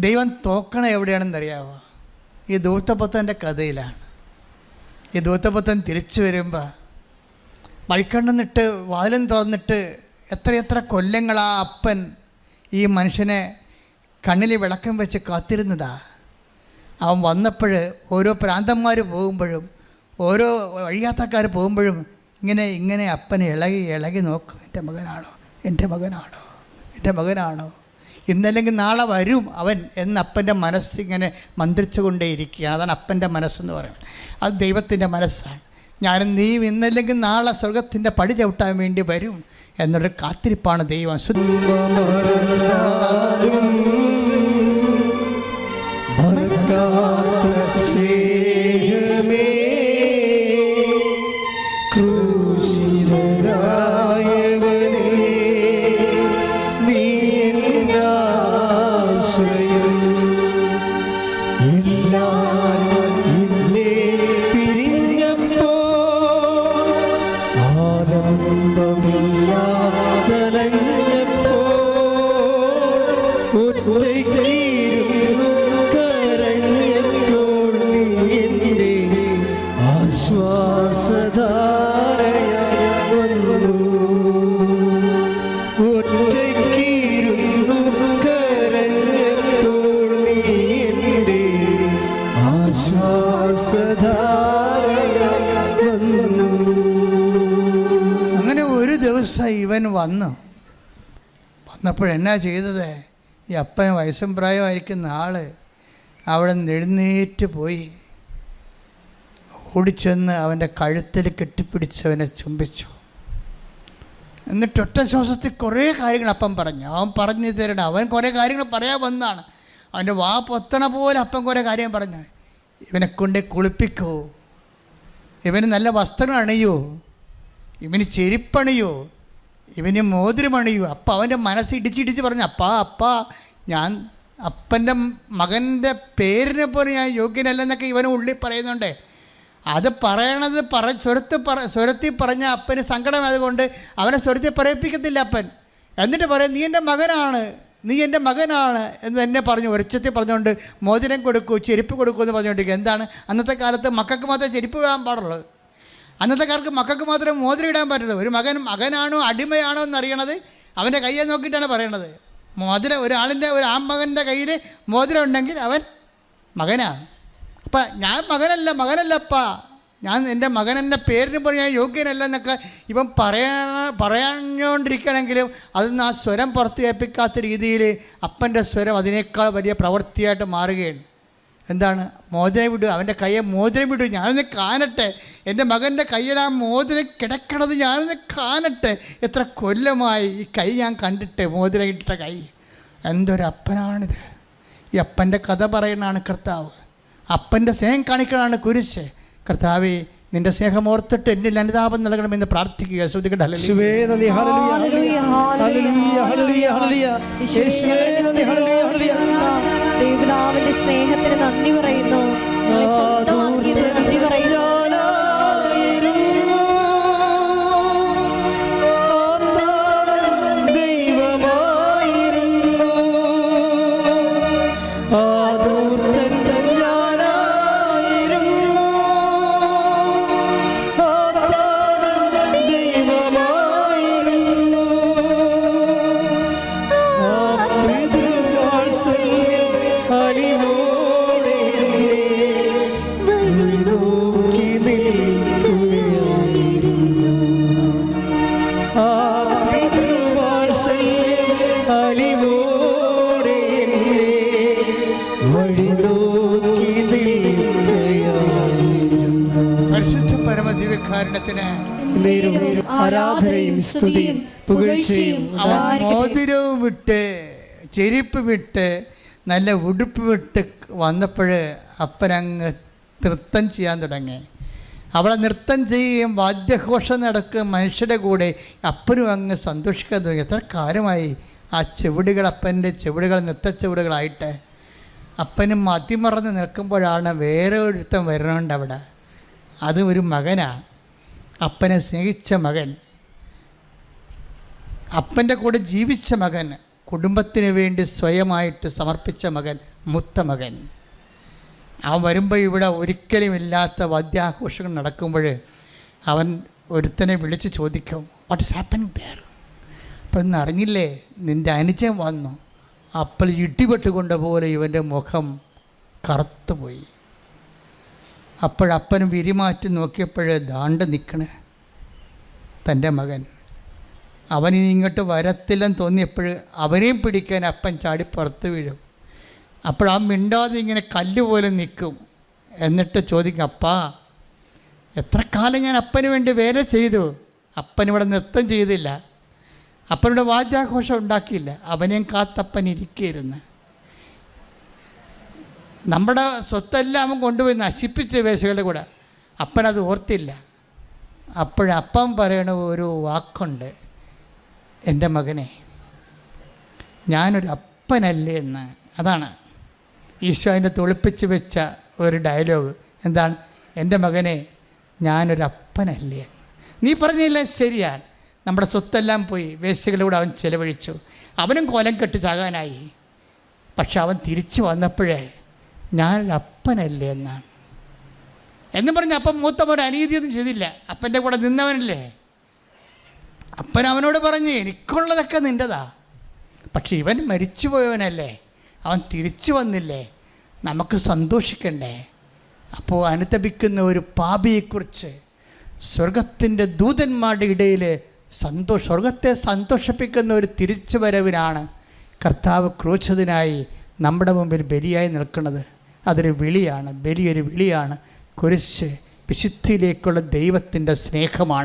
ദൈവം തോക്കണ എവിടെയാണെന്നറിയാമോ? ഈ ധൂർത്തപുത്രൻ്റെ കഥയിലാണ്. ഈ ധൂർത്തപുത്രൻ തിരിച്ചു വരുമ്പോൾ വഴിക്കണ്ണിട്ട് വാതിലും തുറന്നിട്ട് എത്രയെത്ര കൊല്ലങ്ങളാ അപ്പൻ ഈ മനുഷ്യനെ കണ്ണിൽ വിളക്കം വെച്ച് കാത്തിരുന്നതാ. അവൻ വന്നപ്പോൾ ഓരോ പ്രാന്തന്മാർ പോകുമ്പോഴും ഓരോ വഴിയാത്രക്കാർ പോകുമ്പോഴും ഇങ്ങനെ അപ്പനെ ഇളകി നോക്കും. എൻ്റെ മകനാണോ, എൻ്റെ മകനാണോ, എൻ്റെ മകനാണോ, ഇന്നല്ലെങ്കിൽ നാളെ വരും അവൻ എന്ന് അപ്പൻ്റെ മനസ്സിങ്ങനെ മന്ത്രിച്ചു കൊണ്ടേയിരിക്കുകയാണ്. അതാണ് അപ്പൻ്റെ മനസ്സെന്ന് പറയുന്നത്. അത് ദൈവത്തിൻ്റെ മനസ്സാണ്. ഞാനും നീയും ഇന്നല്ലെങ്കിൽ നാളെ സ്വർഗത്തിൻ്റെ പടി ചവിട്ടാൻ വേണ്ടി വരും എന്നൊരു കാത്തിരിപ്പാണ് ദൈവം. അങ്ങനെ ഒരു ദിവസം ഇവൻ വന്നപ്പോഴെന്നാ ചെയ്തത്? ഈ അപ്പൻ വയസ്സും പ്രായമായിരിക്കുന്ന ആള് അവിടെ നിന്ന് എഴുന്നേറ്റ് പോയി ഓടിച്ചെന്ന് അവൻ്റെ കഴുത്തിൽ കെട്ടിപ്പിടിച്ചവനെ ചുംബിച്ചു. എന്നിട്ട് ഒറ്റ ശ്വാസത്തിൽ കുറേ കാര്യങ്ങൾ അപ്പം പറഞ്ഞു. അവൻ പറഞ്ഞു തരണം. അവൻ കുറേ കാര്യങ്ങൾ പറയാൻ വന്നതാണ്. അവൻ്റെ വാ പൊത്തണ പോലെ അപ്പം കുറേ കാര്യം പറഞ്ഞു. ഇവനെ കൊണ്ട് കുളിപ്പിക്കൂ, ഇവന് നല്ല വസ്ത്രം അണിയൂ, ഇവന് ചെരുപ്പണിയോ, ഇവന് മോതിരമണിയൂ. അപ്പം അവൻ്റെ മനസ്സ് ഇടിച്ചിടിച്ച് പറഞ്ഞു, അപ്പാ ഞാൻ അപ്പൻ്റെ മകൻ്റെ പേരിനെ പോലെ ഞാൻ യോഗ്യനല്ലെന്നൊക്കെ ഇവന് ഉള്ളിൽ പറയുന്നുണ്ട്. അത് പറയണത് സ്വരത്തിൽ പറഞ്ഞ അപ്പന് സങ്കടമായതുകൊണ്ട് അവനെ സ്വരത്തിൽ പറയിപ്പിക്കത്തില്ല അപ്പൻ. എന്നിട്ട് പറയും, നീ എൻ്റെ മകനാണ് എന്ന് തന്നെ പറഞ്ഞു ഒരച്ചത്തിൽ പറഞ്ഞുകൊണ്ട് മോതിരം കൊടുക്കൂ, ചെരുപ്പ് കൊടുക്കൂ എന്ന് പറഞ്ഞുകൊണ്ടിരിക്കുക. എന്താണ് അന്നത്തെ കാലത്ത് മക്കൾക്ക് മാത്രമേ ചെരുപ്പ് ഇടാൻ പാടുള്ളൂ. അന്നത്തെ കാലത്ത് മക്കൾക്ക് മാത്രമേ മോതിരം ഇടാൻ പറ്റുള്ളൂ. ഒരു മകനാണോ അടിമയാണോ എന്നറിയണത് അവൻ്റെ കയ്യെ നോക്കിയിട്ടാണ് പറയണത്. ഒരു ആൺമകൻ്റെ കയ്യിൽ മോതിരം ഉണ്ടെങ്കിൽ അവൻ മകനാണ്. അപ്പം ഞാൻ മകനല്ലപ്പാ, ഞാൻ എൻ്റെ മകനെൻ്റെ പേരിന് പറഞ്ഞാൽ ഞാൻ യോഗ്യനല്ല എന്നൊക്കെ ഇവൻ പറഞ്ഞുകൊണ്ടിരിക്കണമെങ്കിലും അതൊന്നും ആ സ്വരം പുറത്ത് കേൾപ്പിക്കാത്ത രീതിയിൽ അപ്പൻ്റെ സ്വരം അതിനേക്കാൾ വലിയ പ്രവൃത്തിയായിട്ട് മാറുകയാണ്. എന്താണ്? മോതിരം വിടൂ, അവൻ്റെ കയ്യെ മോതിരം വിടൂ, ഞാനൊന്ന് കാണട്ടെ, എൻ്റെ മകൻ്റെ കയ്യിൽ ആ മോതിരം കിടക്കണത് ഞാനൊന്ന് കാണട്ടെ. എത്ര കൊല്ലമായി ഈ കൈ ഞാൻ കണ്ടിട്ട്, മോതിരം ഇട്ട കൈ. എന്തൊരപ്പനാണിത്! ഈ അപ്പൻ്റെ കഥ പറയുന്നതാണ് കർത്താവ്. അപ്പൻ്റെ സ്നേഹം കാണിക്കണതാണ് കുരിശ്. കർത്താവേ, നിന്റെ സ്നേഹം ഓർത്തിട്ട് എന്നിൽ അനുതാപം നൽകണമെന്ന് പ്രാർത്ഥിക്കുക. ശ്രദ്ധിക്കട്ടെ. ദൈവനാമത്തിന്റെ സ്നേഹത്തിന് നന്ദി പറയുന്നു. നന്ദി പറയുന്നു. ആരാധനയും സ്തുതിയും പുകഴ്ചയും. മോതിരവും വിട്ട് ചെരുപ്പ് വിട്ട് നല്ല ഉടുപ്പ് വിട്ട് വന്നപ്പോൾ അപ്പനങ്ങ് നൃത്തം ചെയ്യാൻ തുടങ്ങി. അവിടെ നൃത്തം ചെയ്യുകയും വാദ്യഘോഷം നടക്കും മനുഷ്യരുടെ കൂടെ അപ്പനും അങ്ങ് സന്തോഷിക്കാൻ തുടങ്ങി. എത്ര കാലമായി ആ ചെവിടുകൾ, അപ്പൻ്റെ ചെവിടുകൾ നൃത്തച്ചെവിടുകളായിട്ട്. അപ്പനും മതിമറന്ന് നിൽക്കുമ്പോഴാണ് വേറെ ഒരുത്തം വരുന്നുണ്ട് അവിടെ. അത് ഒരു മകനാണ്, അപ്പനെ സ്നേഹിച്ച മകൻ, അപ്പൻ്റെ കൂടെ ജീവിച്ച മകൻ, കുടുംബത്തിന് വേണ്ടി സ്വയമായിട്ട് സമർപ്പിച്ച മകൻ, മൂത്ത മകൻ. അവൻ വരുമ്പോൾ ഇവിടെ ഒരിക്കലും ഇല്ലാത്ത വാദ്യാഘോഷങ്ങൾ നടക്കുമ്പോൾ അവൻ ഒരുത്തനെ വിളിച്ച് ചോദിക്കും, വാട്ട് ഈസ് ഹാപ്പനിങ് ദെയർ? അപ്പം ഇന്ന് അറിഞ്ഞില്ലേ, നിൻ്റെ അനുജൻ വന്നു. അപ്പോൾ ഇടിപെട്ടുകൊണ്ട പോലെ ഇവൻ്റെ മുഖം കറുത്തുപോയി. അപ്പോഴപ്പനും വിരിമാറ്റി നോക്കിയപ്പോൾ ദാണ്ട് നിൽക്കണേ തൻ്റെ മകൻ. അവനിനി ഇങ്ങോട്ട് വരത്തില്ലെന്ന് തോന്നിയപ്പോൾ അവനെയും പിടിക്കാൻ അപ്പൻ ചാടി പുറത്ത് വീഴും. അപ്പോൾ ആ മിണ്ടാതെ ഇങ്ങനെ കല്ല് പോലെ നിൽക്കും. എന്നിട്ട് ചോദിക്കും, അപ്പാ എത്ര കാലം ഞാൻ അപ്പന് വേണ്ടി വേല ചെയ്തു, അപ്പനിവിടെ നൃത്തം ചെയ്തില്ല, അപ്പനിവിടെ വാദ്യാഘോഷം ഉണ്ടാക്കിയില്ല, അവനെയും കാത്തപ്പൻ ഇരിക്കുകയായിരുന്നു. നമ്മുടെ സ്വത്തെല്ലാം അവൻ കൊണ്ടുപോയി നശിപ്പിച്ച വേശകളുടെ കൂടെ. അപ്പനത് ഓർത്തില്ല. അപ്പോഴപ്പം പറയണ ഒരു വാക്കുണ്ട്, എൻ്റെ മകനെ ഞാനൊരു അപ്പനല്ലേ എന്ന്. അതാണ് ഈശോ അതിൻ്റെ തൊളിപ്പിച്ച് വെച്ച ഒരു ഡയലോഗ്. എന്താണ്? എൻ്റെ മകനെ ഞാനൊരു അപ്പനല്ലേ. നീ പറഞ്ഞില്ല, ശരിയാണ്. നമ്മുടെ സ്വത്തെല്ലാം പോയി വേശികളിലൂടെ അവൻ ചിലവഴിച്ചു, അവനും കോലം കെട്ട് ചാകാനായി. പക്ഷെ അവൻ തിരിച്ചു വന്നപ്പോഴേ ഞാനൊരു അപ്പനല്ലേ എന്നാണ് എന്ന് പറഞ്ഞ് അപ്പം മൂത്തവൻ അനീതിയൊന്നും ചെയ്തില്ല. അപ്പൻ്റെ കൂടെ നിന്നവനല്ലേ. അപ്പൻ അവനോട് പറഞ്ഞ്, എനിക്കുള്ളതൊക്കെ നിൻ്റെതാ, പക്ഷെ ഇവൻ മരിച്ചു പോയവനല്ലേ, അവൻ തിരിച്ചു വന്നില്ലേ, നമുക്ക് സന്തോഷിക്കണ്ടേ. അപ്പോൾ അനുതപിക്കുന്ന ഒരു പാപിയെക്കുറിച്ച് സ്വർഗത്തിൻ്റെ ദൂതന്മാരുടെ ഇടയിൽ സ്വർഗത്തെ സന്തോഷിപ്പിക്കുന്ന ഒരു തിരിച്ചുവരവിനാണ് കർത്താവ് ക്രൂശിതനായി നമ്മുടെ മുമ്പിൽ ബലിയായി നിൽക്കുന്നത്. അതൊരു വിളിയാണ്, ബലിയൊരു വിളിയാണ്. കുരിശ് വിശുദ്ധിയിലേക്കുള്ള ദൈവത്തിൻ്റെ സ്നേഹമാണ്.